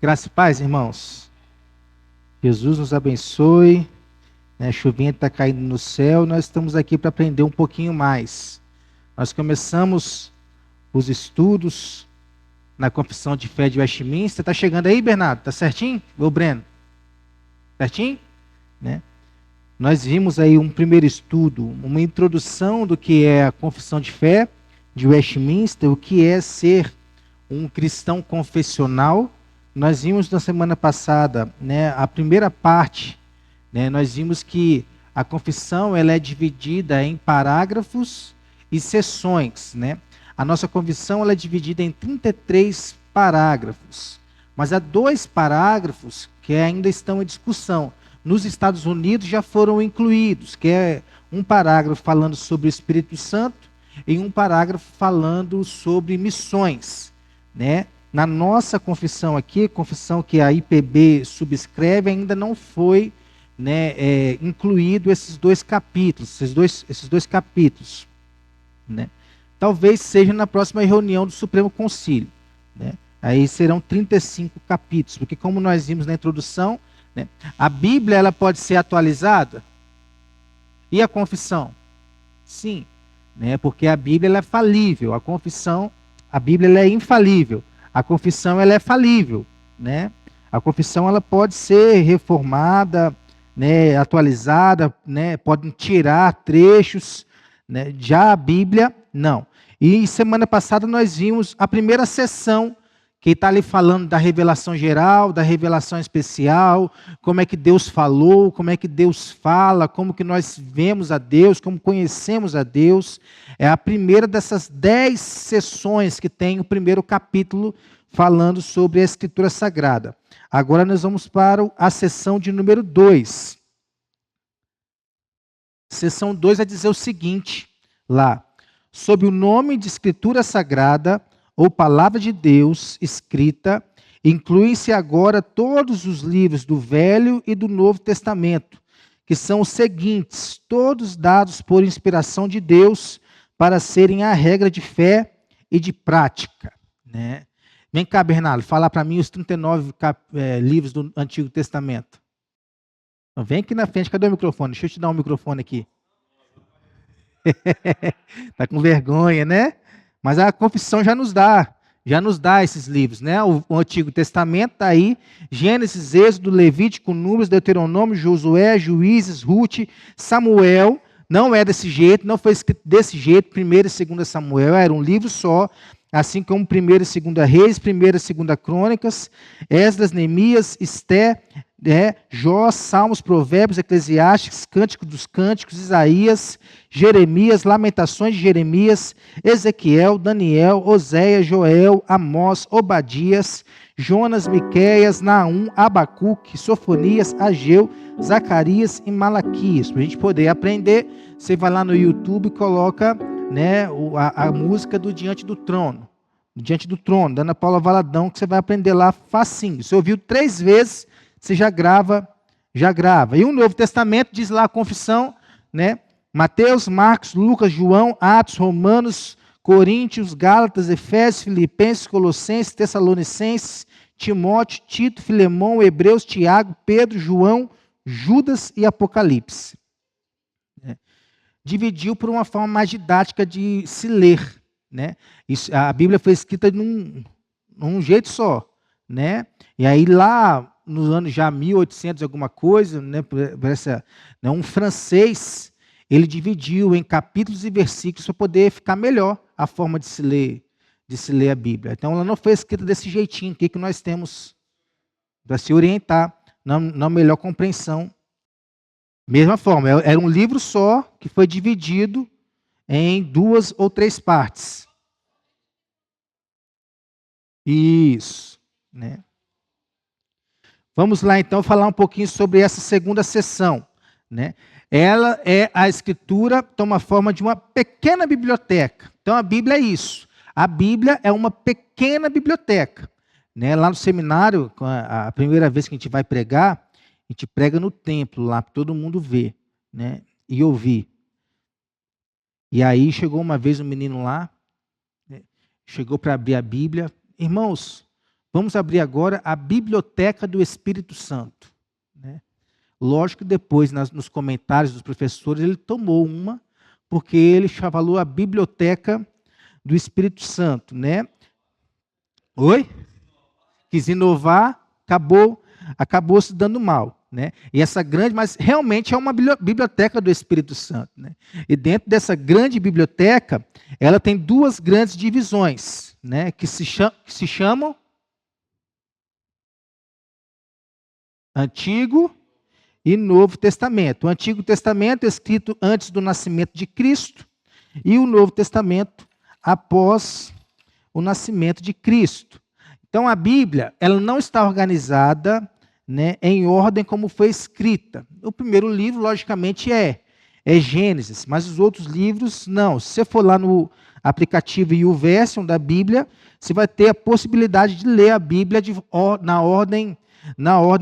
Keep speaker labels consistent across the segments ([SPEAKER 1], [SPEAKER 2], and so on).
[SPEAKER 1] Graça e paz, irmãos. Jesus nos abençoe. A chuvinha está caindo no céu. Nós estamos aqui para aprender um pouquinho mais. Nós começamos os estudos na Confissão de Fé de Westminster. Está chegando aí, Bernardo? Está certinho? Ô, Breno? Certinho? Né? Nós vimos aí um primeiro estudo, uma introdução do que é a Confissão de Fé de Westminster, o que é ser um cristão confessional. Nós vimos na semana passada, né, a primeira parte, né, nós vimos que a confissão ela é dividida em parágrafos e seções. Né? A nossa confissão ela é dividida em 33 parágrafos, mas há 2 parágrafos que ainda estão em discussão. Nos Estados Unidos já foram incluídos, que é um parágrafo falando sobre o Espírito Santo e um parágrafo falando sobre missões. Né? Na nossa confissão aqui, confissão que a IPB subscreve, ainda não foi, né, incluído esses 2 capítulos, esses dois capítulos. Né? Talvez seja na próxima reunião do Supremo Concílio. Né? Aí serão 35 capítulos, porque como nós vimos na introdução, né, a Bíblia ela pode ser atualizada. E a confissão? Sim, né, porque a Bíblia ela é falível, a Bíblia ela é infalível. A confissão ela é falível, né? A confissão ela pode ser reformada, né, atualizada, né, podem tirar trechos, né? Já a Bíblia não. E semana passada nós vimos a primeira sessão que está ali falando da revelação geral, da revelação especial, como é que Deus falou, como é que Deus fala, como que nós vemos a Deus, como conhecemos a Deus. É a primeira dessas 10 sessões que tem o primeiro capítulo falando sobre a Escritura Sagrada. Agora nós vamos para a sessão de número 2. Sessão 2 vai dizer o seguinte, lá, sob o nome de Escritura Sagrada, ou palavra de Deus escrita, incluem-se agora todos os livros do Velho e do Novo Testamento, que são os seguintes, todos dados por inspiração de Deus para serem a regra de fé e de prática. Né? Vem cá, Bernardo, fala para mim os 39 livros do Antigo Testamento. Então, vem aqui na frente, cadê o microfone? Deixa eu te dar um microfone aqui. Tá com vergonha, né? Mas a confissão já nos dá esses livros, né? O Antigo Testamento está aí, Gênesis, Êxodo, Levítico, Números, Deuteronômio, Josué, Juízes, Ruth, Samuel. Não é desse jeito, não foi escrito desse jeito, 1º e 2 Samuel, era um livro só, assim como 1º e 2 Reis, 1º e 2 Crônicas, Esdras, Neemias, Esté, Jó, Salmos, Provérbios, Eclesiastes, Cântico dos Cânticos, Isaías, Jeremias, Lamentações de Jeremias, Ezequiel, Daniel, Oséias, Joel, Amós, Obadias, Jonas, Miqueias, Naum, Abacuque, Sofonias, Ageu, Zacarias e Malaquias. Para a gente poder aprender, você vai lá no YouTube e coloca, né, a música do Diante do Trono. Diante do Trono, da Ana Paula Valadão, que você vai aprender lá facinho. Você ouviu 3 vezes, você já grava. E o Novo Testamento diz lá a confissão, né? Mateus, Marcos, Lucas, João, Atos, Romanos, Coríntios, Gálatas, Efésios, Filipenses, Colossenses, Tessalonicenses, Timóteo, Tito, Filemão, Hebreus, Tiago, Pedro, João, Judas e Apocalipse. Dividiu por uma forma mais didática de se ler. Né? A Bíblia foi escrita num jeito só. Né? E aí lá nos anos já 1800 alguma coisa, né, um francês, ele dividiu em capítulos e versículos para poder ficar melhor a forma de se ler a Bíblia. Então ela não foi escrita desse jeitinho, que nós temos para se orientar na melhor compreensão. Mesma forma, era um livro só que foi dividido em 2 ou 3 partes. Isso, né? Vamos lá, então, falar um pouquinho sobre essa segunda sessão. Né? Ela a Escritura toma forma de uma pequena biblioteca. Então, a Bíblia é isso. A Bíblia é uma pequena biblioteca. Né? Lá no seminário, a primeira vez que a gente vai pregar, a gente prega no templo, lá para todo mundo ver, né? E ouvir. E aí chegou uma vez um menino lá, né? Chegou para abrir a Bíblia. Irmãos, Vamos abrir agora a Biblioteca do Espírito Santo. Né? Lógico que depois, nos comentários dos professores, ele tomou uma, porque ele falou a Biblioteca do Espírito Santo. Né? Oi? Quis inovar, acabou se dando mal. Né? E essa grande, mas realmente é uma biblioteca do Espírito Santo. Né? E dentro dessa grande biblioteca, ela tem duas grandes divisões, né? que se chamam Antigo e Novo Testamento. O Antigo Testamento é escrito antes do nascimento de Cristo e o Novo Testamento após o nascimento de Cristo. Então a Bíblia, ela não está organizada, né, em ordem como foi escrita. O primeiro livro, logicamente, é Gênesis, mas os outros livros não. Se você for lá no aplicativo YouVersion da Bíblia, você vai ter a possibilidade de ler a Bíblia na ordem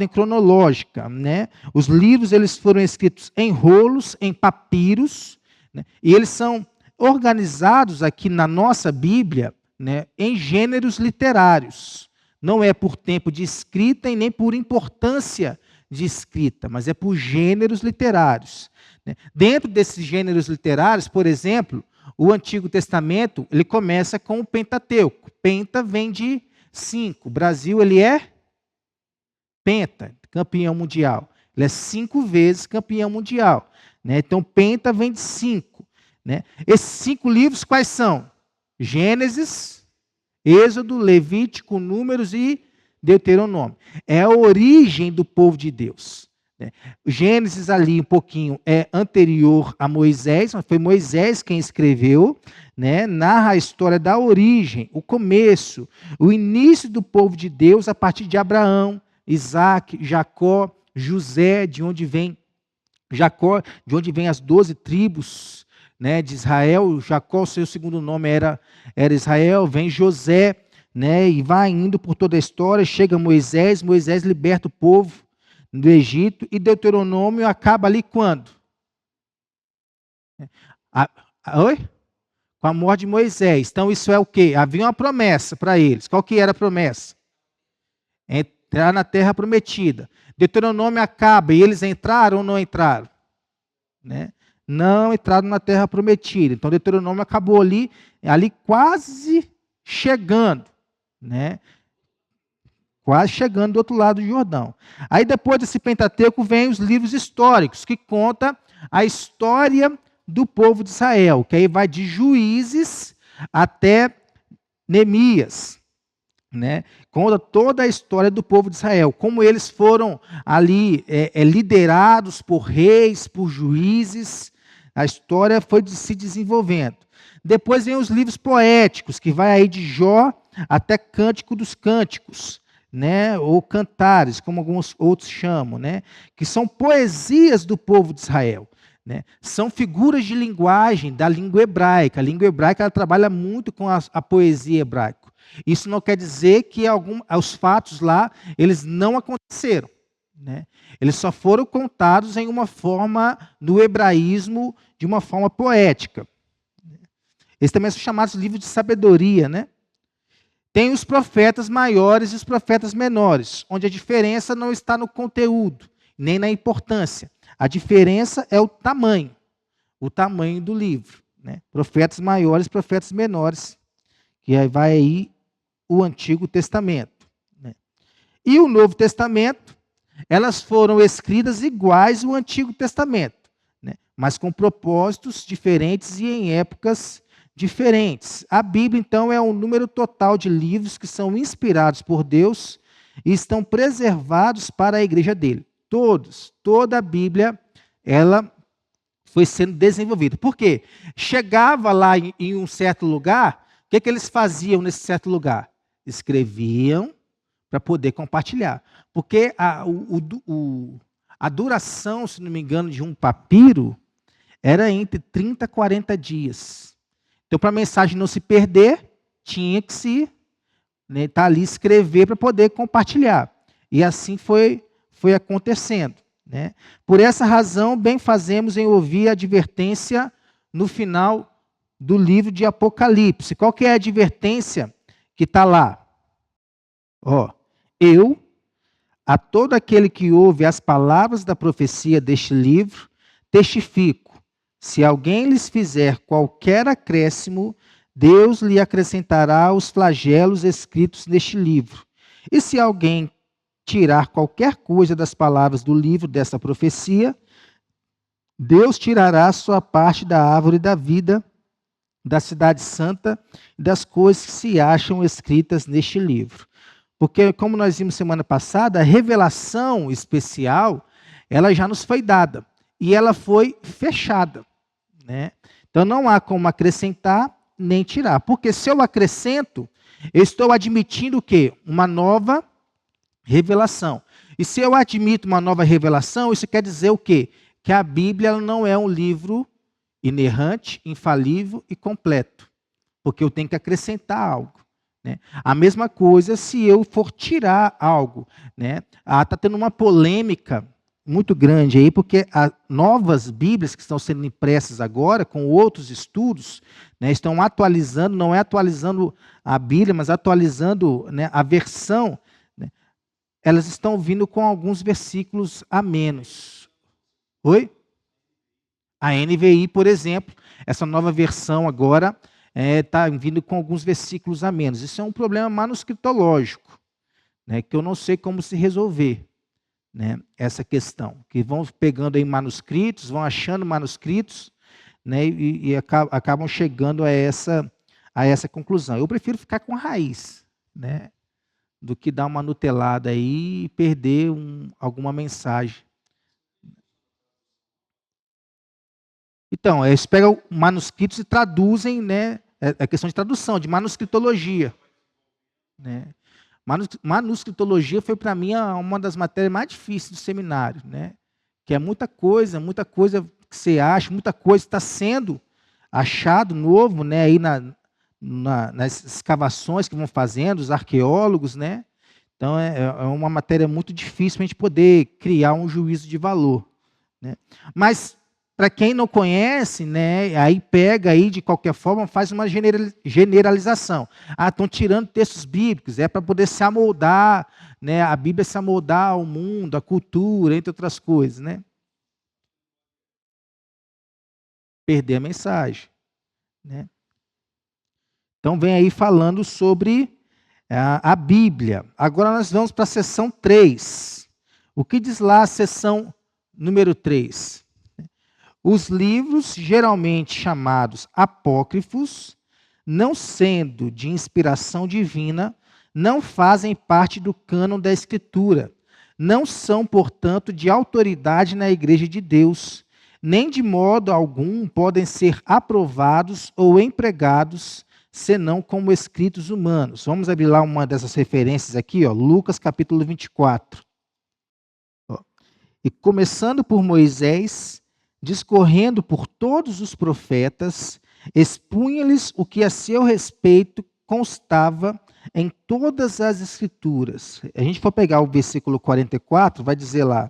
[SPEAKER 1] cronológica. Né? Os livros eles foram escritos em rolos, em papiros, né? E eles são organizados aqui na nossa Bíblia, né, em gêneros literários. Não é por tempo de escrita e nem por importância de escrita, mas é por gêneros literários. Né? Dentro desses gêneros literários, por exemplo, o Antigo Testamento ele começa com o Pentateuco. Penta vem de 5. O Brasil ele é penta, campeão mundial. Ele é 5 vezes campeão mundial. Né? Então, penta vem de 5. Né? Esses 5 livros quais são? Gênesis, Êxodo, Levítico, Números e Deuteronômio. É a origem do povo de Deus. Né? Gênesis ali um pouquinho é anterior a Moisés, mas foi Moisés quem escreveu, né? Narra a história da origem, o começo, o início do povo de Deus a partir de Abraão, Isaac, Jacó, José, de onde vem Jacó, de onde vem as 12 tribos, né, de Israel. Jacó, seu segundo nome era Israel, vem José, né, e vai indo por toda a história, chega Moisés liberta o povo do Egito, e Deuteronômio acaba ali quando? Oi? Com a morte de Moisés. Então isso é o quê? Havia uma promessa para eles. Qual que era a promessa? Entrar na terra prometida. Deuteronômio acaba, e eles entraram ou não entraram? Né? Não entraram na terra prometida. Então, Deuteronômio acabou ali quase chegando, né? Quase chegando do outro lado do Jordão. Aí, depois desse Pentateuco, vem os livros históricos, que conta a história do povo de Israel, que aí vai de Juízes até Neemias. Né? Conta toda a história do povo de Israel, como eles foram ali liderados por reis, por juízes. A história foi se desenvolvendo. Depois vem os livros poéticos, que vai aí de Jó até Cântico dos Cânticos, né? Ou Cantares, como alguns outros chamam, né? Que são poesias do povo de Israel. Né? São figuras de linguagem da língua hebraica. A língua hebraica ela trabalha muito com a poesia hebraica. Isso não quer dizer que os fatos lá eles não aconteceram. Né? Eles só foram contados em uma forma, no hebraísmo, de uma forma poética. Eles também são chamados livros de sabedoria. Né? Tem os profetas maiores e os profetas menores, onde a diferença não está no conteúdo, nem na importância. A diferença é o tamanho do livro. Né? Profetas maiores e profetas menores, que aí vai aí o Antigo Testamento. Né? E o Novo Testamento, elas foram escritas iguais ao Antigo Testamento, né? Mas com propósitos diferentes e em épocas diferentes. A Bíblia, então, é um número total de livros que são inspirados por Deus e estão preservados para a igreja dele. Toda a Bíblia, ela foi sendo desenvolvida. Por quê? Chegava lá em um certo lugar, o que eles faziam nesse certo lugar? Escreviam para poder compartilhar. Porque a duração, se não me engano, de um papiro era entre 30 a 40 dias. Então, para a mensagem não se perder, tinha que se tá ali escrever para poder compartilhar. E assim foi acontecendo. Né? Por essa razão, bem fazemos em ouvir a advertência no final do livro de Apocalipse. Qual que é a advertência que está lá? Ó, eu, a todo aquele que ouve as palavras da profecia deste livro, testifico, se alguém lhes fizer qualquer acréscimo, Deus lhe acrescentará os flagelos escritos neste livro. E se alguém tirar qualquer coisa das palavras do livro dessa profecia, Deus tirará sua parte da árvore da vida, da cidade santa e das coisas que se acham escritas neste livro. Porque, como nós vimos semana passada, a revelação especial, ela já nos foi dada. E ela foi fechada. Né? Então, não há como acrescentar nem tirar. Porque se eu acrescento, eu estou admitindo o quê? Uma nova revelação. E se eu admito uma nova revelação, isso quer dizer o quê? Que a Bíblia ela não é um livro inerrante, infalível e completo. Porque eu tenho que acrescentar algo. Né? A mesma coisa se eu for tirar algo. Né? Está tendo uma polêmica muito grande aí, porque as novas Bíblias que estão sendo impressas agora, com outros estudos, né, estão atualizando, não é atualizando a Bíblia, mas atualizando, né, a versão, né, elas estão vindo com alguns versículos a menos. Oi? A NVI, por exemplo, essa nova versão agora está vindo com alguns versículos a menos. Isso é um problema manuscritológico, né, que eu não sei como se resolver. Né, essa questão, que vão pegando aí manuscritos, vão achando manuscritos, né, e acabam chegando a essa conclusão. Eu prefiro ficar com a raiz, né, do que dar uma nutelada aí e perder alguma mensagem. Então, eles pegam manuscritos e traduzem, né, é questão de tradução, de manuscritologia. Né. Manuscritologia foi para mim uma das matérias mais difíceis do seminário, né? Que é muita coisa que você acha, muita coisa está sendo achado novo, né? Aí nas escavações que vão fazendo, os arqueólogos, né? Então é uma matéria muito difícil para a gente poder criar um juízo de valor, né? Mas para quem não conhece, né, aí pega aí de qualquer forma, faz uma generalização. Estão tirando textos bíblicos, é para poder se amoldar, né, a Bíblia se amoldar ao mundo, à cultura, entre outras coisas, né? Perder a mensagem, né? Então vem aí falando sobre a Bíblia. Agora nós vamos para a seção 3. O que diz lá a seção número 3? Os livros, geralmente chamados apócrifos, não sendo de inspiração divina, não fazem parte do cânon da Escritura. Não são, portanto, de autoridade na Igreja de Deus, nem de modo algum podem ser aprovados ou empregados, senão como escritos humanos. Vamos abrir lá uma dessas referências aqui, ó, Lucas capítulo 24. Ó. E começando por Moisés, discorrendo por todos os profetas, expunha-lhes o que a seu respeito constava em todas as Escrituras. A gente for pegar o versículo 44, vai dizer lá: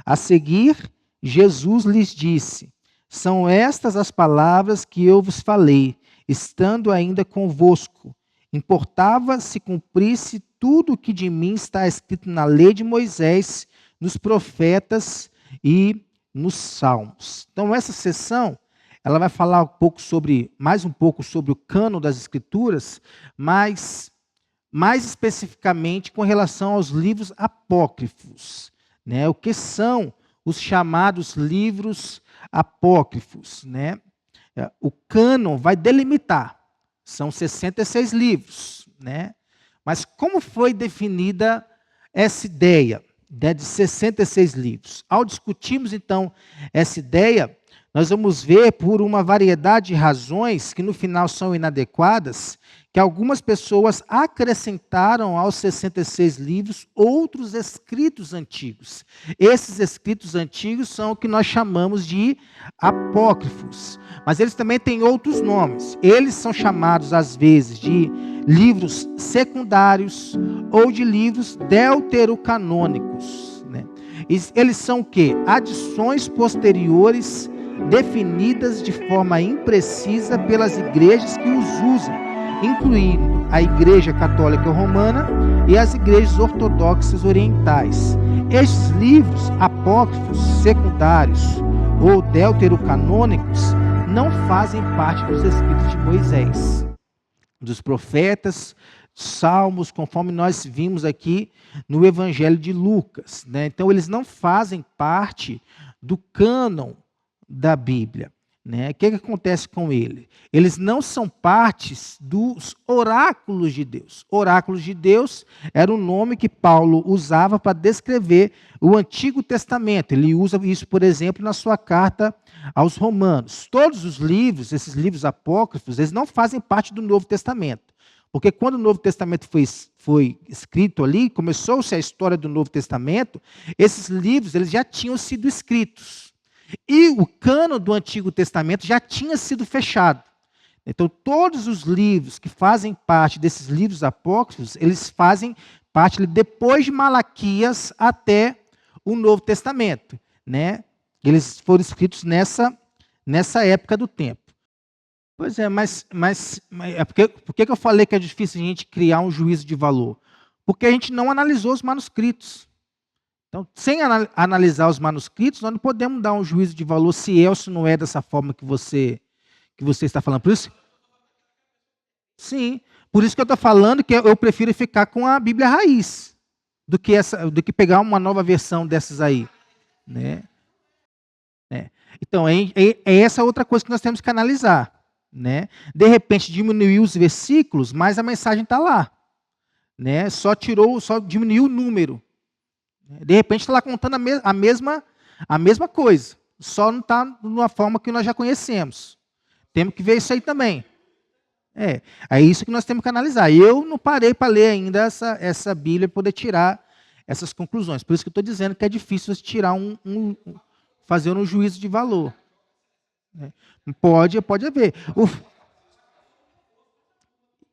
[SPEAKER 1] a seguir, Jesus lhes disse: são estas as palavras que eu vos falei, estando ainda convosco. Importava se cumprisse tudo o que de mim está escrito na lei de Moisés, nos profetas e nos Salmos. Então, essa sessão, ela vai falar mais um pouco sobre o cânon das Escrituras, mas mais especificamente com relação aos livros apócrifos. Né? O que são os chamados livros apócrifos? Né? O cânon vai delimitar, são 66 livros. Né? Mas como foi definida essa ideia de 66 livros? Ao discutirmos, então, essa ideia, nós vamos ver, por uma variedade de razões, que no final são inadequadas, que algumas pessoas acrescentaram aos 66 livros outros escritos antigos. Esses escritos antigos são o que nós chamamos de apócrifos. Mas eles também têm outros nomes. Eles são chamados, às vezes, de livros secundários ou de livros deuterocanônicos. Né? Eles são o quê? Adições posteriores definidas de forma imprecisa pelas igrejas que os usam. incluindo a Igreja Católica Romana e as igrejas ortodoxas orientais. Estes livros apócrifos secundários ou deuterocanônicos não fazem parte dos escritos de Moisés, dos profetas, salmos, conforme nós vimos aqui no Evangelho de Lucas, né? Então, eles não fazem parte do cânon da Bíblia, né? O que acontece com ele? Eles não são partes dos oráculos de Deus. Oráculos de Deus era o nome que Paulo usava para descrever o Antigo Testamento. Ele usa isso, por exemplo, na sua carta aos Romanos. Todos os livros, esses livros apócrifos, eles não fazem parte do Novo Testamento. Porque quando o Novo Testamento foi escrito ali, começou-se a história do Novo Testamento, esses livros eles já tinham sido escritos. E o cânon do Antigo Testamento já tinha sido fechado. Então, todos os livros que fazem parte desses livros apócrifos, eles fazem parte depois de Malaquias até o Novo Testamento, né? Eles foram escritos nessa época do tempo. Pois é, mas por que eu falei que é difícil a gente criar um juízo de valor? Porque a gente não analisou os manuscritos. Então, sem analisar os manuscritos, nós não podemos dar um juízo de valor se é ou se não é dessa forma que você está falando. Por isso, sim, por isso que eu estou falando que eu prefiro ficar com a Bíblia raiz do que pegar uma nova versão dessas aí, né? Então, é essa outra coisa que nós temos que analisar, né? De repente diminuiu os versículos, mas a mensagem está lá, né? Só diminuiu o número. De repente está lá contando a mesma coisa, só não está de uma forma que nós já conhecemos. Temos que ver isso aí também. É isso que nós temos que analisar. Eu não parei para ler ainda essa Bíblia para poder tirar essas conclusões. Por isso que eu estou dizendo que é difícil tirar fazer um juízo de valor. Pode haver.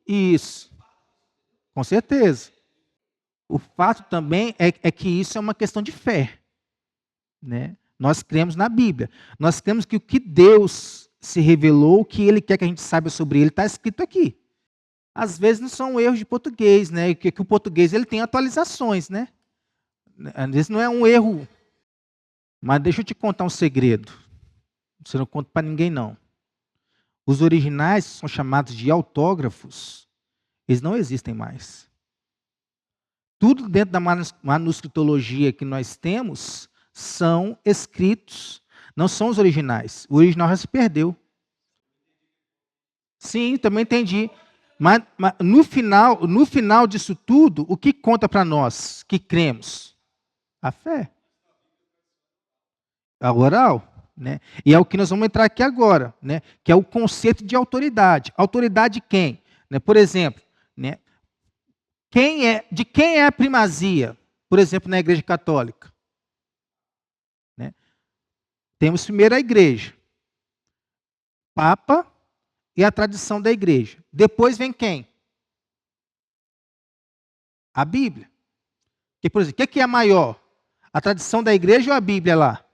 [SPEAKER 1] Isso, com certeza. O fato também é que isso é uma questão de fé, né? Nós cremos na Bíblia. Nós cremos que o que Deus se revelou, o que Ele quer que a gente saiba sobre Ele, está escrito aqui. Às vezes não são erros de português, né? Que o português ele tem atualizações, né? Às vezes não é um erro. Mas deixa eu te contar um segredo. Você não conta para ninguém, não. Os originais são chamados de autógrafos. Eles não existem mais. Tudo dentro da manuscritologia que nós temos são escritos, não são os originais. O original já se perdeu. Sim, também entendi. Mas no final disso tudo, o que conta para nós que cremos? A fé. A oral, né? E é o que nós vamos entrar aqui agora, né? Que é o conceito de autoridade. Autoridade de quem? Né? Por exemplo, né? De quem é a primazia, por exemplo, na Igreja Católica? Né? Temos primeiro a Igreja, Papa e a tradição da Igreja. Depois vem quem? A Bíblia. Que, por exemplo, o que é maior? A tradição da Igreja ou a Bíblia lá?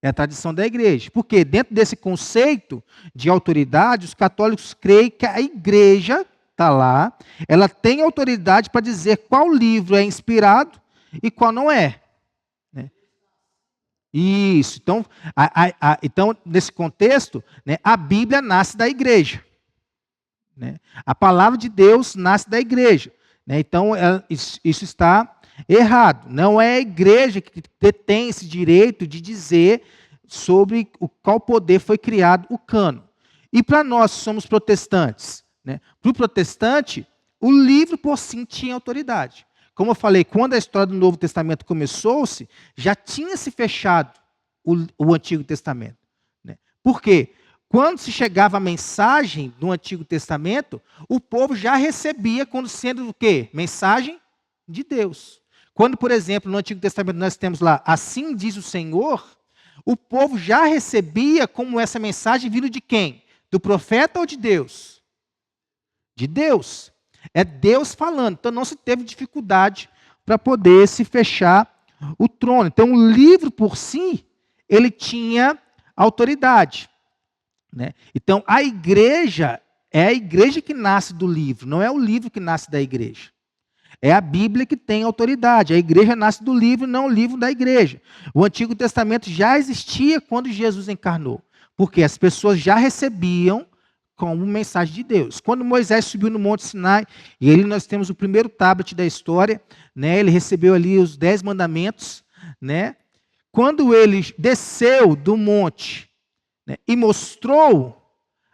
[SPEAKER 1] É a tradição da Igreja. Porque dentro desse conceito de autoridade, os católicos creem que a Igreja está lá, ela tem autoridade para dizer qual livro é inspirado e qual não é. Né? Isso. Então, então, nesse contexto, né, a Bíblia nasce da Igreja. Né? A palavra de Deus nasce da Igreja. Né? Então, isso está errado. Não é a Igreja que detém esse direito de dizer sobre qual poder foi criado o cânon. E para nós, somos protestantes. Né? Para o protestante, o livro por si tinha autoridade. Como eu falei, quando a história do Novo Testamento começou-se, já tinha se fechado o Antigo Testamento. Né? Por quê? Quando se chegava a mensagem do Antigo Testamento, o povo já recebia como sendo o quê? Mensagem de Deus. Quando, por exemplo, no Antigo Testamento nós temos lá, assim diz o Senhor, o povo já recebia como essa mensagem vindo de quem? Do profeta ou de Deus? De Deus. É Deus falando. Então não se teve dificuldade para poder se fechar o trono. Então o livro por si, ele tinha autoridade. Né? Então a igreja É a igreja que nasce do livro, não é o livro que nasce da igreja. É a Bíblia que tem autoridade. A igreja nasce do livro, não o livro da igreja. O Antigo Testamento já existia quando Jesus encarnou, porque as pessoas já recebiam como mensagem de Deus. Quando Moisés subiu no Monte Sinai, e ali nós temos o primeiro tablet da história, né? Ele recebeu ali os 10 mandamentos, né? Quando ele desceu do monte, né, e mostrou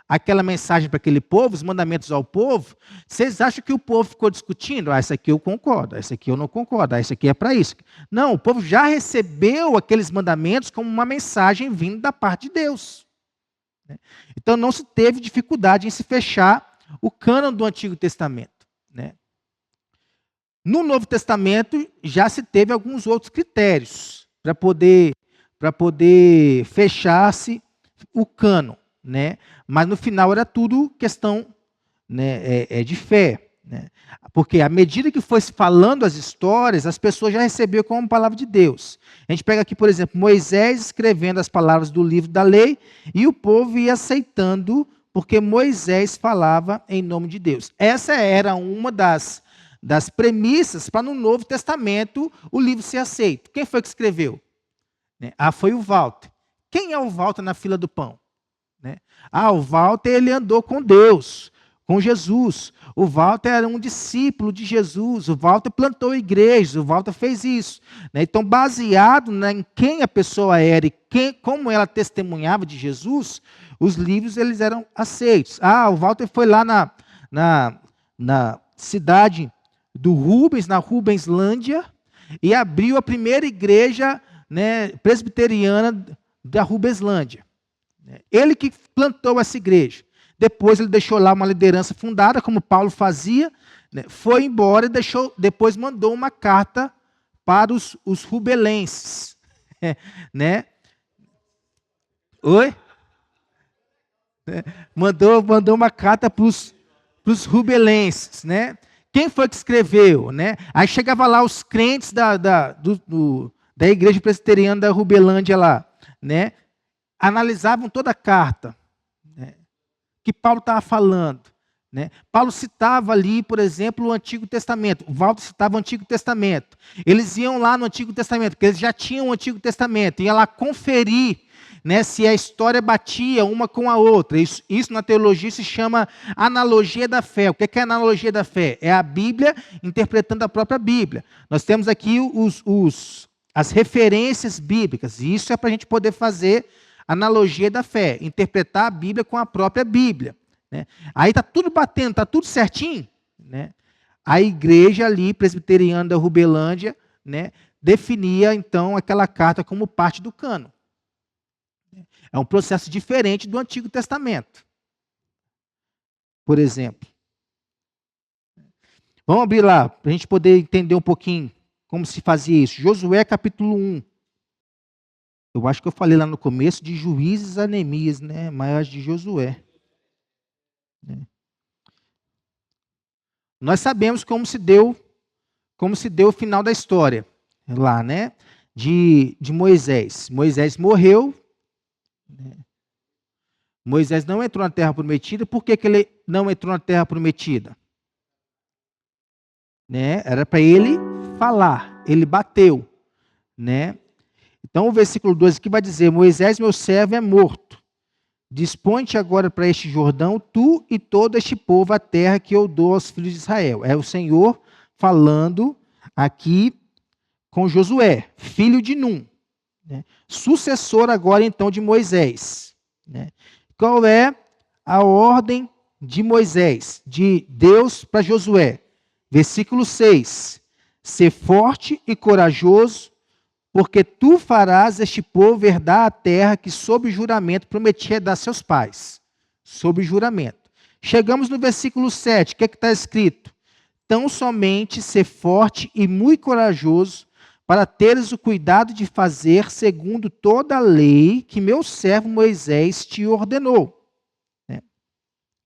[SPEAKER 1] aquela mensagem para aquele povo, os mandamentos ao povo, vocês acham que o povo ficou discutindo? Ah, essa aqui eu concordo, essa aqui eu não concordo, essa aqui é para isso. Não, o povo já recebeu aqueles mandamentos como uma mensagem vindo da parte de Deus. Então não se teve dificuldade em se fechar o cânon do Antigo Testamento, né? No Novo Testamento já se teve alguns outros critérios para poder fechar-se o cânon, né? Mas no final era tudo questão, né, de fé, né? Porque à medida que foi se falando as histórias, as pessoas já recebiam como palavra de Deus. A gente pega aqui, por exemplo, Moisés escrevendo as palavras do livro da lei e o povo ia aceitando porque Moisés falava em nome de Deus. Essa era uma das premissas para no Novo Testamento o livro ser aceito. Quem foi que escreveu? Foi o Walter. Quem é o Walter na fila do pão? O Walter, ele andou com Deus, com Jesus. O Walter era um discípulo de Jesus. O Walter plantou igrejas. O Walter fez isso. Então, baseado em quem a pessoa era e como ela testemunhava de Jesus, os livros eles eram aceitos. O Walter foi lá na cidade do Rubens, na Rubenslândia, e abriu a primeira igreja, né, presbiteriana da Rubenslândia. Ele que plantou essa igreja. Depois ele deixou lá uma liderança fundada, como Paulo fazia, né, foi embora e depois mandou uma carta para os rubelenses. Né? Oi? Mandou uma carta para os rubelenses. Quem foi que escreveu? Aí chegava lá os crentes da igreja presbiteriana da Rubelândia lá, analisavam toda a carta, que Paulo estava falando. Paulo citava ali, por exemplo, o Antigo Testamento. O Walter citava o Antigo Testamento. Eles iam lá no Antigo Testamento, porque eles já tinham o Antigo Testamento. Iam lá conferir, se a história batia uma com a outra. Isso na teologia se chama analogia da fé. O que é analogia da fé? É a Bíblia interpretando a própria Bíblia. Nós temos aqui as referências bíblicas. E isso é para a gente poder fazer analogia da fé, interpretar a Bíblia com a própria Bíblia. Aí está tudo batendo, está tudo certinho. A igreja ali, presbiteriana da Rubelândia, definia então aquela carta como parte do cânon. É um processo diferente do Antigo Testamento. Por exemplo. Vamos abrir lá, para a gente poder entender um pouquinho como se fazia isso. Josué capítulo 1. Eu acho que eu falei lá no começo de Juízes a Neemias, mas de Josué. Nós sabemos como se deu o final da história lá, de Moisés. Moisés morreu. Moisés não entrou na terra prometida. Por que ele não entrou na terra prometida? Era para ele falar. Ele bateu. Então o versículo 12 aqui vai dizer: Moisés, meu servo, é morto. Dispõe-te agora para este Jordão, tu e todo este povo, a terra que eu dou aos filhos de Israel. É o Senhor falando aqui com Josué, filho de Num, sucessor agora então de Moisés. Qual é a ordem de Moisés, de Deus para Josué? Versículo 6. Ser forte e corajoso, porque tu farás este povo herdar a terra que sob juramento prometia dar a seus pais. Sob juramento. Chegamos no versículo 7, o que está escrito? Tão somente ser forte e muito corajoso, para teres o cuidado de fazer segundo toda a lei que meu servo Moisés te ordenou.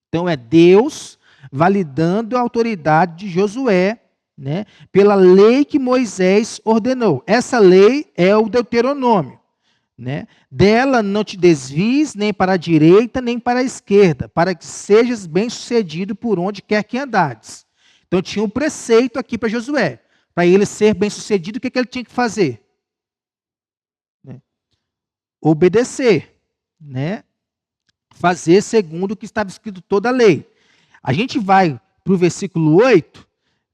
[SPEAKER 1] Então é Deus validando a autoridade de Josué, pela lei que Moisés ordenou. Essa lei é o Deuteronômio. né? Dela não te desvies nem para a direita, nem para a esquerda, para que sejas bem-sucedido por onde quer que andares. Então tinha um preceito aqui para Josué. Para ele ser bem-sucedido, o que ele tinha que fazer? Né? Obedecer, né? Fazer segundo o que estava escrito toda a lei. A gente vai para o versículo 8,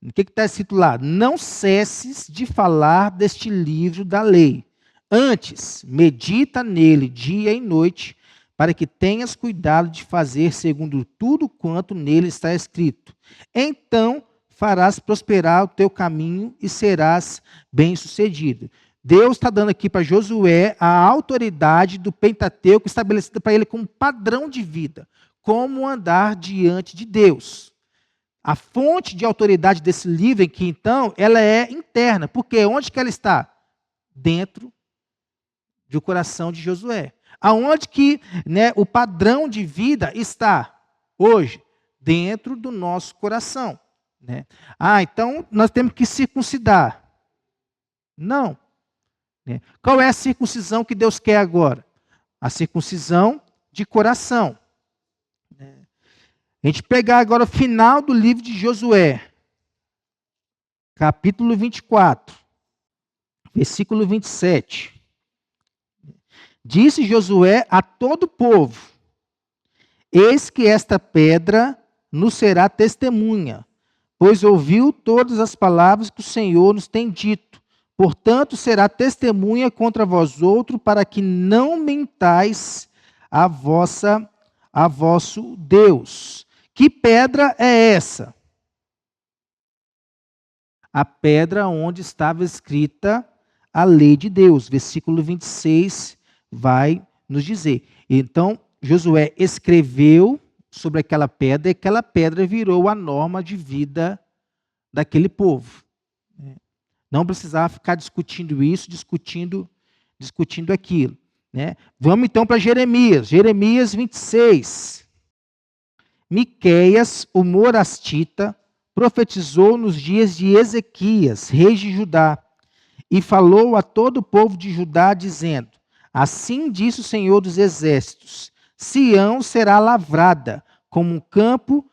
[SPEAKER 1] o que está escrito lá? Não cesses de falar deste livro da lei. Antes, medita nele dia e noite, para que tenhas cuidado de fazer segundo tudo quanto nele está escrito. Então farás prosperar o teu caminho e serás bem-sucedido. Deus está dando aqui para Josué a autoridade do Pentateuco estabelecida para ele como padrão de vida, como andar diante de Deus. A fonte de autoridade desse livro aqui, então, ela é interna, porque onde que ela está? Dentro do coração de Josué. Aonde que, né, o padrão de vida está hoje? Dentro do nosso coração. Né? Então nós temos que circuncidar. Não. Né? Qual é a circuncisão que Deus quer agora? A circuncisão de coração. A gente pegar agora o final do livro de Josué, capítulo 24, versículo 27. Disse Josué a todo o povo: eis que esta pedra nos será testemunha, pois ouviu todas as palavras que o Senhor nos tem dito. Portanto, será testemunha contra vós outros, para que não mentais a vosso Deus. Que pedra é essa? A pedra onde estava escrita a lei de Deus. Versículo 26 vai nos dizer. Então, Josué escreveu sobre aquela pedra, e aquela pedra virou a norma de vida daquele povo. Não precisava ficar discutindo isso, discutindo aquilo. Né? Vamos então para Jeremias. Jeremias 26. Miqueias, o morastita, profetizou nos dias de Ezequias, rei de Judá, e falou a todo o povo de Judá, dizendo: assim diz o Senhor dos Exércitos: Sião será lavrada como um campo,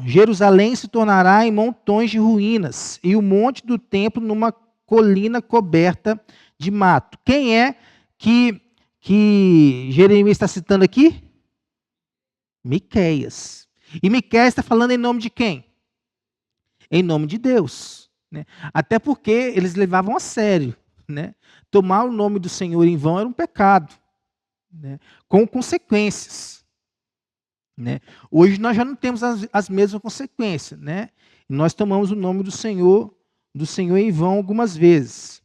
[SPEAKER 1] Jerusalém se tornará em montões de ruínas, e o monte do templo numa colina coberta de mato. Quem é que Jeremias está citando aqui? Miqueias. E Miqueias está falando em nome de quem? Em nome de Deus. Né? Até porque eles levavam a sério. Né? Tomar o nome do Senhor em vão era um pecado. Né? Com consequências. Né? Hoje nós já não temos as mesmas consequências. Né? Nós tomamos o nome do Senhor em vão algumas vezes.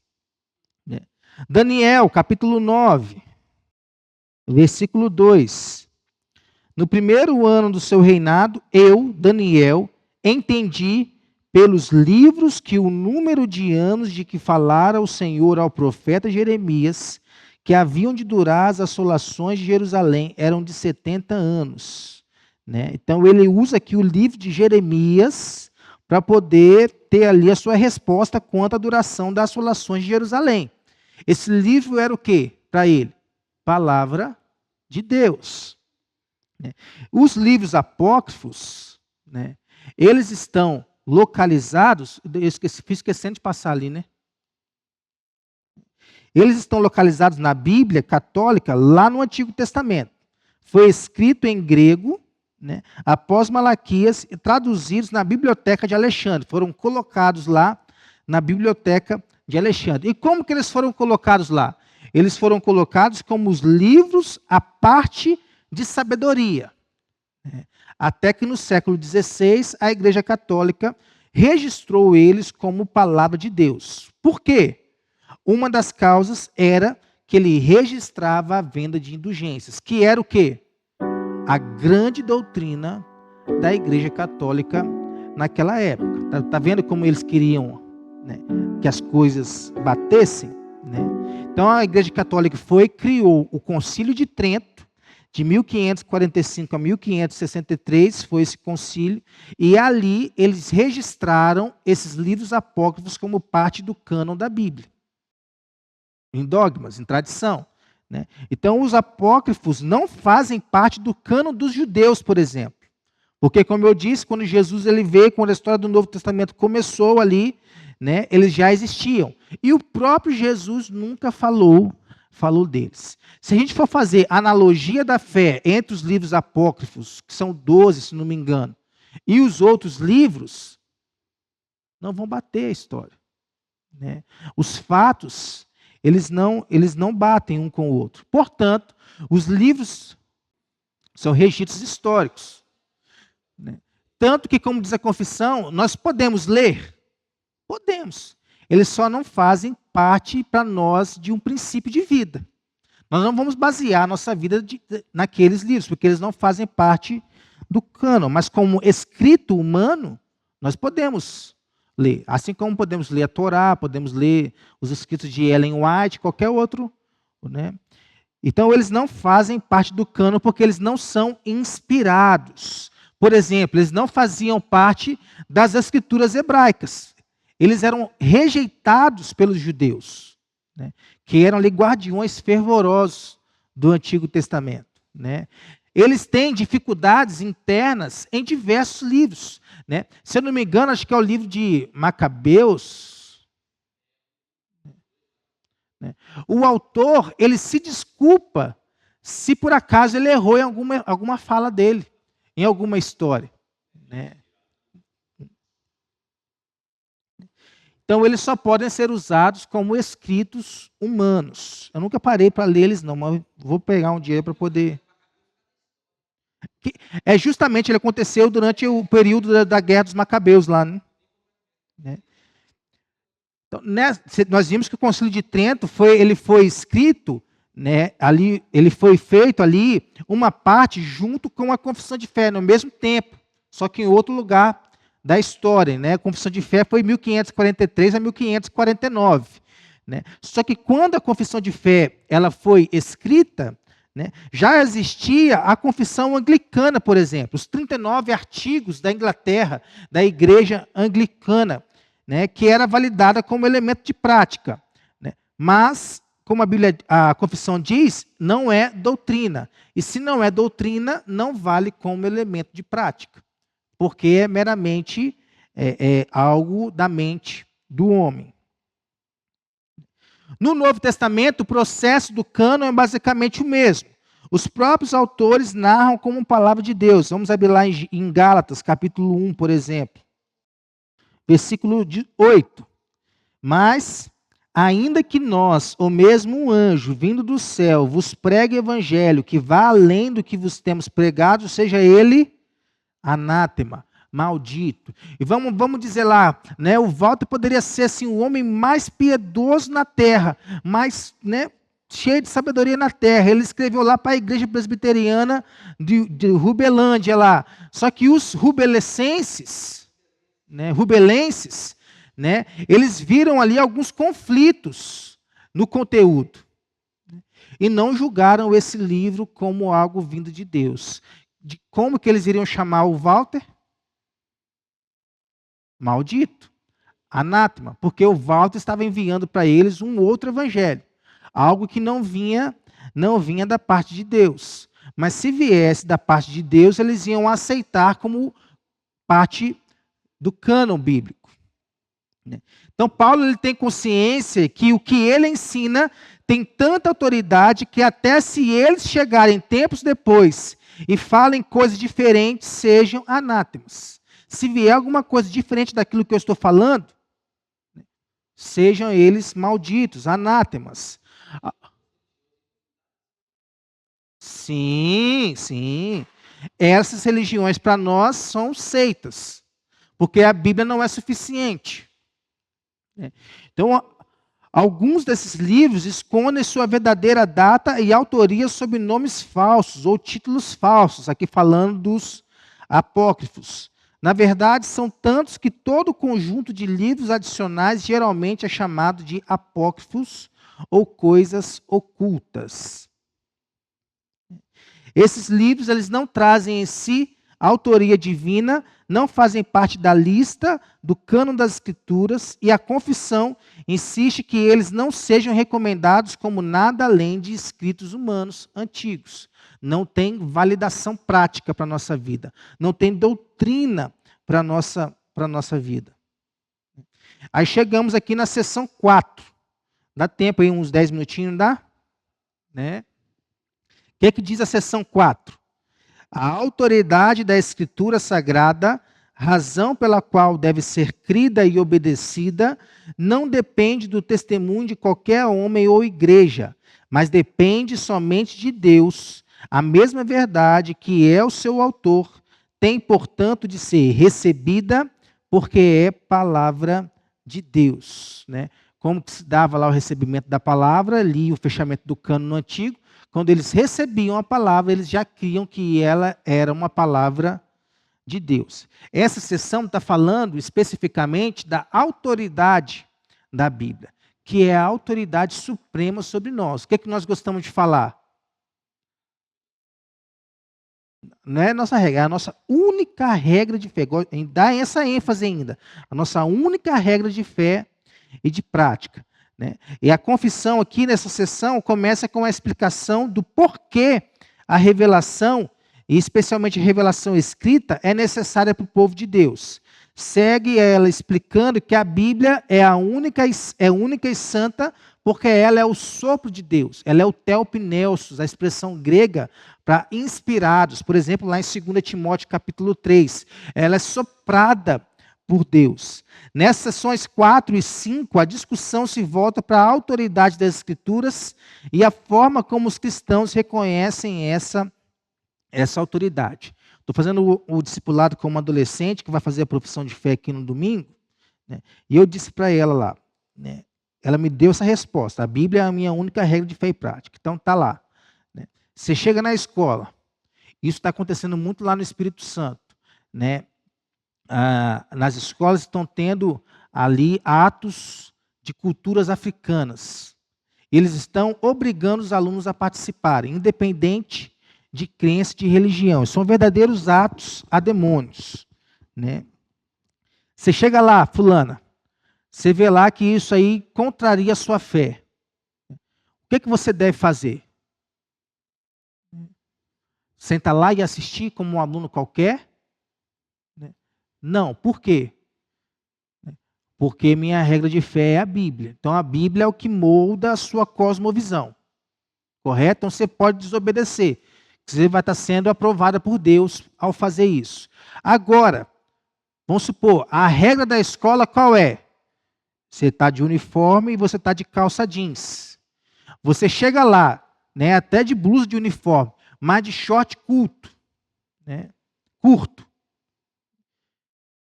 [SPEAKER 1] Né? Daniel, capítulo 9, versículo 2. No primeiro ano do seu reinado, eu, Daniel, entendi pelos livros que o número de anos de que falara o Senhor ao profeta Jeremias, que haviam de durar as assolações de Jerusalém, eram de 70 anos. Né? Então ele usa aqui o livro de Jeremias para poder ter ali a sua resposta quanto à duração das assolações de Jerusalém. Esse livro era o quê para ele? Palavra de Deus. Os livros apócrifos, né, eles estão localizados, fiz esquecendo de passar ali, né? Eles estão localizados na Bíblia católica, lá no Antigo Testamento. Foi escrito em grego, né, após Malaquias, e traduzidos na Biblioteca de Alexandre. Foram colocados lá na Biblioteca de Alexandre. E como que eles foram colocados lá? Eles foram colocados como os livros à parte de sabedoria. Até que no século XVI, a Igreja Católica registrou eles como palavra de Deus. Por quê? Uma das causas era que ele registrava a venda de indulgências, que era o quê? A grande doutrina da Igreja Católica naquela época. Tá vendo como eles queriam, né, que as coisas batessem? Né? Então a Igreja Católica criou o Concílio de Trento, de 1545 a 1563, foi esse concílio, e ali eles registraram esses livros apócrifos como parte do cânon da Bíblia. em dogmas, em tradição, né? Então, os apócrifos não fazem parte do cânon dos judeus, por exemplo. Porque, como eu disse, quando Jesus ele veio, quando a história do Novo Testamento começou ali, né, eles já existiam. E o próprio Jesus nunca falou deles. Se a gente for fazer analogia da fé entre os livros apócrifos, que são 12, se não me engano, e os outros livros, não vão bater a história, né? Os fatos, eles não batem um com o outro. Portanto, os livros são registros históricos, né? Tanto que, como diz a confissão, nós podemos ler? Podemos. Eles só não fazem parte para nós de um princípio de vida. Nós não vamos basear a nossa vida naqueles livros, porque eles não fazem parte do cânon. Mas como escrito humano, nós podemos ler. Assim como podemos ler a Torá, podemos ler os escritos de Ellen White, qualquer outro, né? Então, eles não fazem parte do cânon porque eles não são inspirados. Por exemplo, eles não faziam parte das escrituras hebraicas. Eles eram rejeitados pelos judeus, né, que eram ali guardiões fervorosos do Antigo Testamento, né? Eles têm dificuldades internas em diversos livros, né? Se eu não me engano, acho que é o livro de Macabeus, né? O autor, ele se desculpa se por acaso ele errou em alguma fala dele, em alguma história, né? Então, eles só podem ser usados como escritos humanos. Eu nunca parei para ler eles, não, mas vou pegar um dia para poder. Justamente, ele aconteceu durante o período da Guerra dos Macabeus lá, né? Então, nós vimos que o Concílio de Trento ele foi escrito, né, ali, ele foi feito ali, uma parte junto com a Confissão de Fé, no mesmo tempo, só que em outro lugar da história, né? A Confissão de Fé foi 1543 a 1549, né? Só que quando a Confissão de Fé ela foi escrita, né, já existia a Confissão Anglicana, por exemplo, os 39 artigos da Inglaterra, da Igreja Anglicana, né, que era validada como elemento de prática, né? Mas, como a Confissão diz, não é doutrina. E se não é doutrina, não vale como elemento de prática, porque é meramente algo da mente do homem. No Novo Testamento, o processo do cânon é basicamente o mesmo. Os próprios autores narram como palavra de Deus. Vamos abrir lá em Gálatas, capítulo 1, por exemplo. Versículo 8. Mas, ainda que nós, ou mesmo um anjo, vindo do céu, vos pregue o evangelho, que vá além do que vos temos pregado, seja ele anátema, maldito. E vamos dizer lá, né, o Walter poderia ser assim, o homem mais piedoso na terra, mais, né, cheio de sabedoria na terra. Ele escreveu lá para a igreja presbiteriana de Rubelândia lá. Só que os rubelenses, né, eles viram ali alguns conflitos no conteúdo, né, e não julgaram esse livro como algo vindo de Deus. Como que eles iriam chamar o Walter? Maldito, anátema, porque o Walter estava enviando para eles um outro evangelho, algo que não vinha da parte de Deus. Mas se viesse da parte de Deus, eles iam aceitar como parte do cânon bíblico. Então, Paulo ele tem consciência que o que ele ensina tem tanta autoridade que até se eles chegarem tempos depois e falem coisas diferentes, sejam anátemas. Se vier alguma coisa diferente daquilo que eu estou falando, sejam eles malditos, anátemas. Sim, sim. Essas religiões para nós são seitas, porque a Bíblia não é suficiente. Então, alguns desses livros escondem sua verdadeira data e autoria sob nomes falsos ou títulos falsos, aqui falando dos apócrifos. Na verdade, são tantos que todo conjunto de livros adicionais geralmente é chamado de apócrifos ou coisas ocultas. Esses livros eles não trazem em si autoria divina, não fazem parte da lista do cânon das Escrituras e a confissão insiste que eles não sejam recomendados como nada além de escritos humanos antigos. Não tem validação prática para a nossa vida. Não tem doutrina para a nossa vida. Aí chegamos aqui na seção 4. Dá tempo aí, uns 10 minutinhos, dá? Né? O que diz a seção 4? A autoridade da Escritura Sagrada, razão pela qual deve ser crida e obedecida, não depende do testemunho de qualquer homem ou igreja, mas depende somente de Deus. A mesma verdade que é o seu autor tem, portanto, de ser recebida porque é palavra de Deus. Né? Como que se dava lá o recebimento da palavra, ali o fechamento do cânon antigo, quando eles recebiam a palavra, eles já criam que ela era uma palavra de Deus. Essa sessão está falando especificamente da autoridade da Bíblia, que é a autoridade suprema sobre nós. O que é que nós gostamos de falar? Não é a nossa regra, é a nossa única regra de fé. Dá essa ênfase ainda. A nossa única regra de fé e de prática. Né? E a confissão aqui nessa sessão começa com a explicação do porquê a revelação, e especialmente a revelação escrita, é necessária para o povo de Deus. Segue ela explicando que a Bíblia é única e santa porque ela é o sopro de Deus. Ela é o theopneustos, a expressão grega para inspirados. Por exemplo, lá em 2 Timóteo capítulo 3. Ela é soprada por Deus. Nessas sessões 4 e 5, a discussão se volta para a autoridade das Escrituras e a forma como os cristãos reconhecem essa autoridade. Estou fazendo o discipulado com uma adolescente que vai fazer a profissão de fé aqui no domingo, né? E eu disse para ela lá, né? Ela me deu essa resposta: a Bíblia é a minha única regra de fé e prática. Então está lá. Né? Você chega na escola, isso está acontecendo muito lá no Espírito Santo, né? Nas escolas estão tendo ali atos de culturas africanas. Eles estão obrigando os alunos a participarem, independente de crença, de religião. São verdadeiros atos a demônios. Né? Você chega lá, fulana, você vê lá que isso aí contraria a sua fé. O que você deve fazer? Sentar lá e assistir como um aluno qualquer? Não. Por quê? Porque minha regra de fé é a Bíblia. Então a Bíblia é o que molda a sua cosmovisão. Correto? Então você pode desobedecer. Você vai estar sendo aprovada por Deus ao fazer isso. Agora, vamos supor, a regra da escola qual é? Você está de uniforme e você está de calça jeans. Você chega lá, né, até de blusa de uniforme, mas de short curto. Né, curto.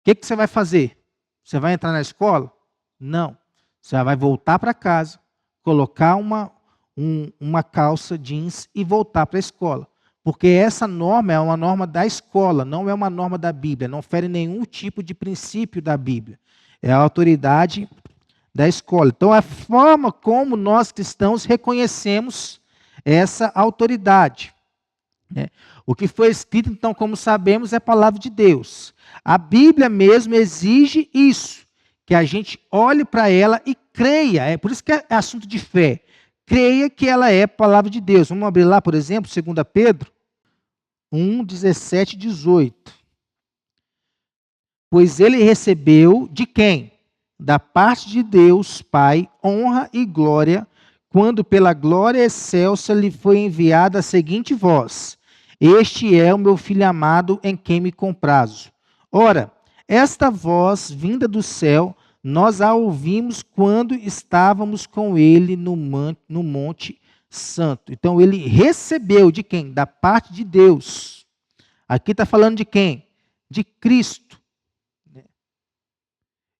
[SPEAKER 1] O que você vai fazer? Você vai entrar na escola? Não. Você vai voltar para casa, colocar uma calça jeans e voltar para a escola. Porque essa norma é uma norma da escola, não é uma norma da Bíblia. Não fere nenhum tipo de princípio da Bíblia. É a autoridade da escola. Então, a forma como nós cristãos reconhecemos essa autoridade. Né? O que foi escrito, então, como sabemos, é a palavra de Deus. A Bíblia mesmo exige isso, que a gente olhe para ela e creia. É por isso que é assunto de fé. Creia que ela é a palavra de Deus. Vamos abrir lá, por exemplo, 2 Pedro 1, 17 e 18. Pois ele recebeu de quem? Da parte de Deus, Pai, honra e glória, quando pela glória excelsa lhe foi enviada a seguinte voz: Este é o meu Filho amado, em quem me comprazo. Ora, esta voz vinda do céu, nós a ouvimos quando estávamos com ele no Monte Santo. Então, ele recebeu de quem? Da parte de Deus. Aqui está falando de quem? De Cristo.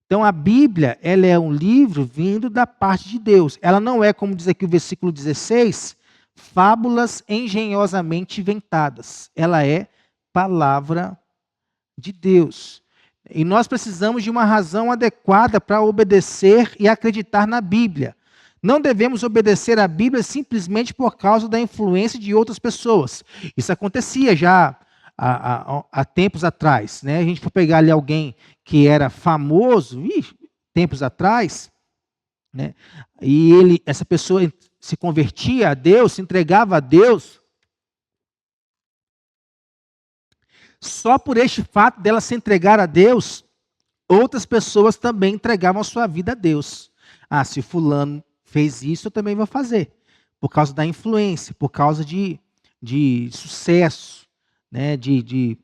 [SPEAKER 1] Então, a Bíblia, ela é um livro vindo da parte de Deus. Ela não é, como diz aqui o versículo 16, fábulas engenhosamente inventadas. Ela é palavra de Deus. E nós precisamos de uma razão adequada para obedecer e acreditar na Bíblia. Não devemos obedecer à Bíblia simplesmente por causa da influência de outras pessoas. Isso acontecia já há tempos atrás, né? A gente for pegar ali alguém que era famoso, tempos atrás, né? E essa pessoa se convertia a Deus, se entregava a Deus, só por este fato dela se entregar a Deus, outras pessoas também entregavam a sua vida a Deus. Ah, se fulano fez isso, eu também vou fazer. Por causa da influência, por causa de sucesso, né? de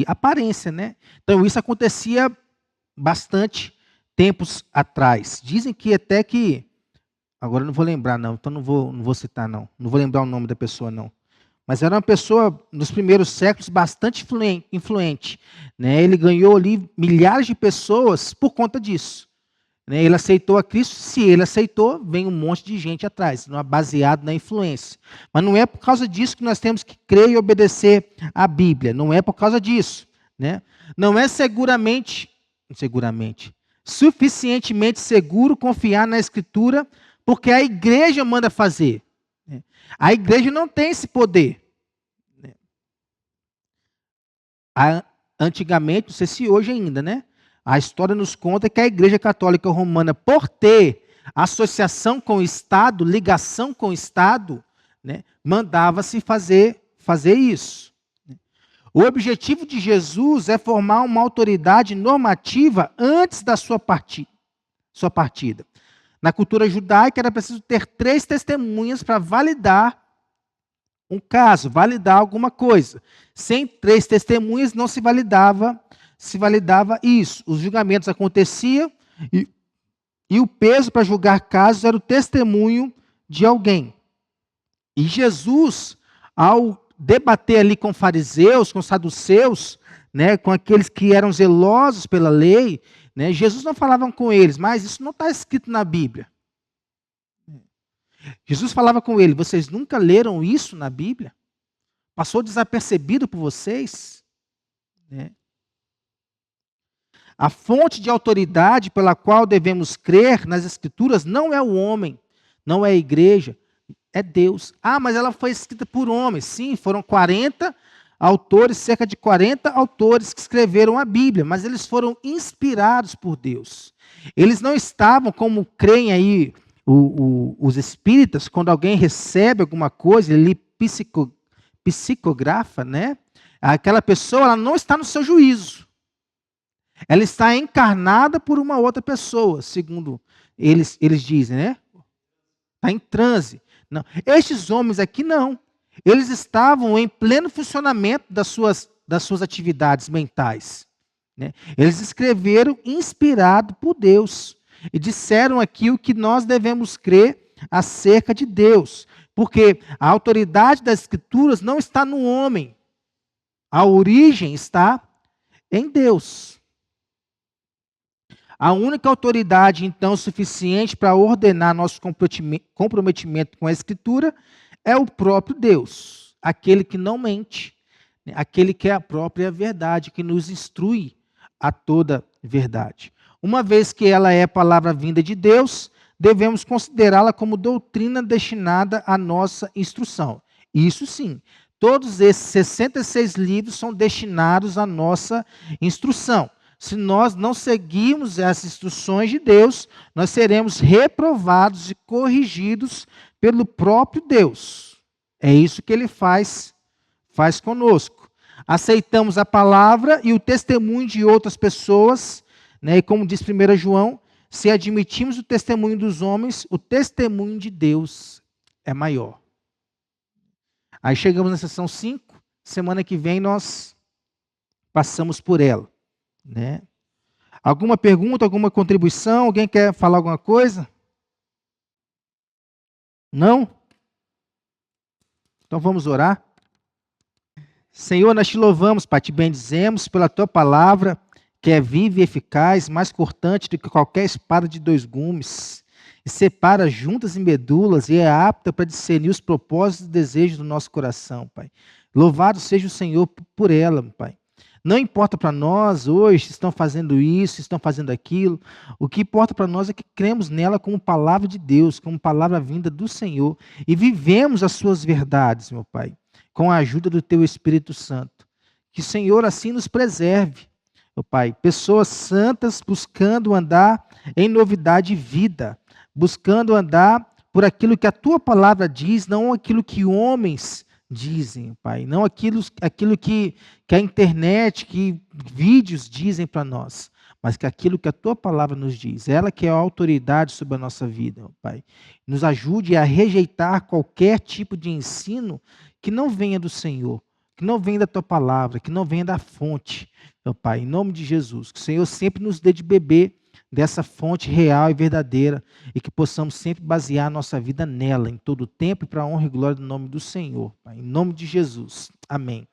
[SPEAKER 1] aparência, né? Então isso acontecia bastante tempos atrás. Dizem que até que, agora eu não vou lembrar não, então não vou citar não vou lembrar o nome da pessoa não. Mas era uma pessoa, nos primeiros séculos, bastante influente. Né? Ele ganhou ali milhares de pessoas por conta disso. Né? Ele aceitou a Cristo, se ele aceitou, vem um monte de gente atrás, baseado na influência. Mas não é por causa disso que nós temos que crer e obedecer à Bíblia. Não é por causa disso. Né? Não é suficientemente seguro confiar na Escritura, porque a igreja manda fazer. A igreja não tem esse poder. Antigamente, não sei se hoje ainda, né? A história nos conta que a Igreja Católica Romana, por ter associação com o Estado, ligação com o Estado, né, mandava-se fazer isso. O objetivo de Jesus é formar uma autoridade normativa antes da sua partida. Na cultura judaica era preciso ter 3 testemunhas para validar um caso, validar alguma coisa. Sem 3 testemunhas não se validava isso. Os julgamentos aconteciam e o peso para julgar casos era o testemunho de alguém. E Jesus, ao debater ali com fariseus, com saduceus, né, com aqueles que eram zelosos pela lei, né, Jesus não falava com eles, mas isso não está escrito na Bíblia. Jesus falava com ele, vocês nunca leram isso na Bíblia? Passou desapercebido por vocês? Né? A fonte de autoridade pela qual devemos crer nas Escrituras não é o homem, não é a igreja, é Deus. Ah, mas ela foi escrita por homens. Sim, foram 40 autores, cerca de 40 autores que escreveram a Bíblia, mas eles foram inspirados por Deus. Eles não estavam, como creem aí os espíritas, quando alguém recebe alguma coisa, ele psicografa, né? Aquela pessoa ela não está no seu juízo. Ela está encarnada por uma outra pessoa, segundo eles dizem, né? Está em transe. Não. Estes homens aqui não. Eles estavam em pleno funcionamento das suas atividades mentais. Né? Eles escreveram inspirado por Deus. E disseram aqui o que nós devemos crer acerca de Deus. Porque a autoridade das Escrituras não está no homem. A origem está em Deus. A única autoridade, então, suficiente para ordenar nosso comprometimento com a Escritura é o próprio Deus, aquele que não mente, aquele que é a própria verdade, que nos instrui a toda verdade. Uma vez que ela é palavra vinda de Deus, devemos considerá-la como doutrina destinada à nossa instrução. Isso sim, todos esses 66 livros são destinados à nossa instrução. Se nós não seguirmos as instruções de Deus, nós seremos reprovados e corrigidos pelo próprio Deus. É isso que ele faz conosco. Aceitamos a palavra e o testemunho de outras pessoas, né? E como diz 1 João, se admitimos o testemunho dos homens, o testemunho de Deus é maior. Aí chegamos na sessão 5, semana que vem nós passamos por ela. Né? Alguma pergunta, alguma contribuição? Alguém quer falar alguma coisa? Não? Então vamos orar. Senhor, nós te louvamos, Pai, te bendizemos pela tua palavra, que é viva e eficaz, mais cortante do que qualquer espada de 2 gumes, e separa juntas e medulas, e é apta para discernir os propósitos e desejos do nosso coração, Pai. Louvado seja o Senhor por ela, Pai. Não importa para nós hoje se estão fazendo isso, se estão fazendo aquilo. O que importa para nós é que cremos nela como palavra de Deus, como palavra vinda do Senhor. E vivemos as suas verdades, meu Pai. com a ajuda do Teu Espírito Santo. Que, Senhor, assim nos preserve, meu Pai. Pessoas santas buscando andar em novidade de vida, buscando andar por aquilo que a Tua palavra diz, não aquilo que homens dizem, Pai. Não aquilo que a internet, que vídeos dizem para nós, mas que aquilo que a Tua palavra nos diz. Ela que é a autoridade sobre a nossa vida, meu Pai. Nos ajude a rejeitar qualquer tipo de ensino que não venha do Senhor, que não venha da Tua palavra, que não venha da fonte, meu Pai, em nome de Jesus. Que o Senhor sempre nos dê de beber dessa fonte real e verdadeira, e que possamos sempre basear a nossa vida nela, em todo o tempo, e para a honra e glória do nome do Senhor, Pai, em nome de Jesus. Amém.